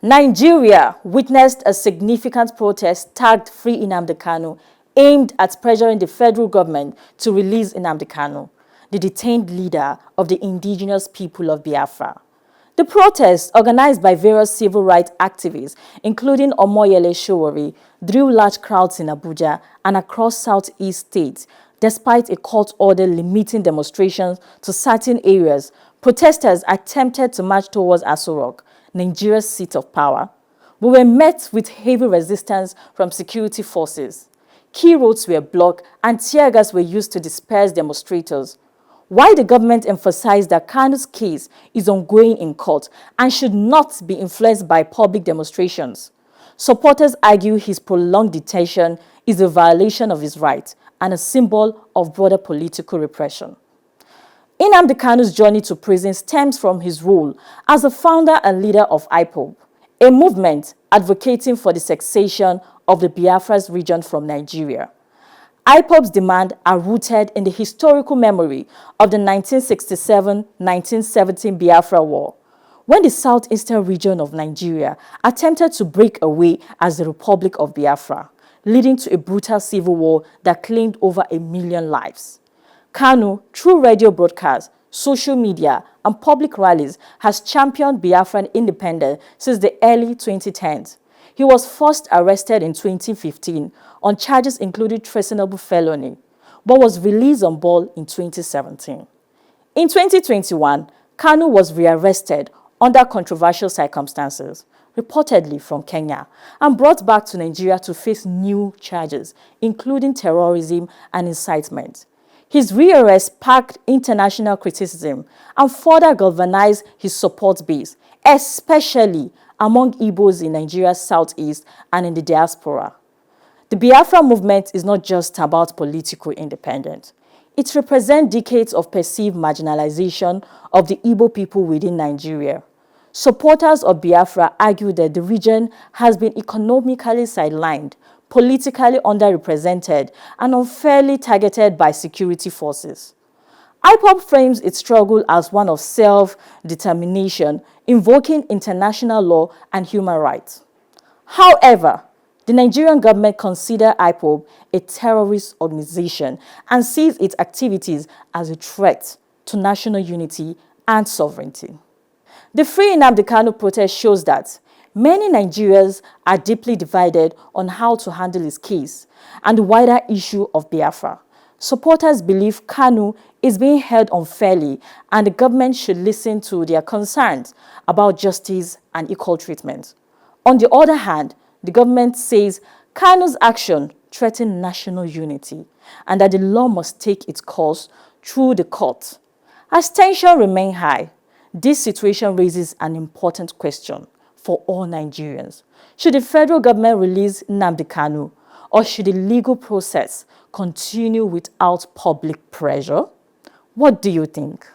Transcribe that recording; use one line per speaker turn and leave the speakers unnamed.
Nigeria witnessed a significant protest tagged Free Nnamdi Kanu, aimed at pressuring the federal government to release Nnamdi Kanu, the detained leader of the indigenous people of Biafra. The protest, organized by various civil rights activists, including Omoyele Sowore, drew large crowds in Abuja and across southeast states. Despite a court order limiting demonstrations to certain areas, protesters attempted to march towards Aso Rock, Nigeria's seat of power, but were met with heavy resistance from security forces. Key roads were blocked and tear gas were used to disperse demonstrators. While the government emphasized that Kanu's case is ongoing in court and should not be influenced by public demonstrations, supporters argue his prolonged detention is a violation of his rights and a symbol of broader political repression. Nnamdi Kanu's journey to prison stems from his role as the founder and leader of IPOB, a movement advocating for the cessation of the Biafra's region from Nigeria. IPOB's demands are rooted in the historical memory of the 1967-1970 Biafra War, when the southeastern region of Nigeria attempted to break away as the Republic of Biafra, leading to a brutal civil war that claimed over 1 million lives. Kanu, through radio broadcasts, social media, and public rallies, has championed Biafran independence since the early 2010s. He was first arrested in 2015 on charges including treasonable felony, but was released on bail in 2017. In 2021, Kanu was rearrested under controversial circumstances, reportedly from Kenya, and brought back to Nigeria to face new charges, including terrorism and incitement. His rearrest sparked international criticism and further galvanized his support base, especially among Igbos in Nigeria's southeast and in the diaspora. The Biafra movement is not just about political independence. It represents decades of perceived marginalization of the Igbo people within Nigeria. Supporters of Biafra argue that the region has been economically sidelined, politically underrepresented, and unfairly targeted by security forces. IPOB frames its struggle as one of self-determination, invoking international law and human rights. However, the Nigerian government considers IPOB a terrorist organization and sees its activities as a threat to national unity and sovereignty. The Free Nnamdi Kanu protest shows that many Nigerians are deeply divided on how to handle his case and the wider issue of Biafra. Supporters believe Kanu is being held unfairly and the government should listen to their concerns about justice and equal treatment. On the other hand, the government says Kanu's action threatens national unity and that the law must take its course through the court. As tensions remain high, this situation raises an important question for all Nigerians. Should the federal government release Nnamdi Kanu, or should the legal process continue without public pressure? What do you think?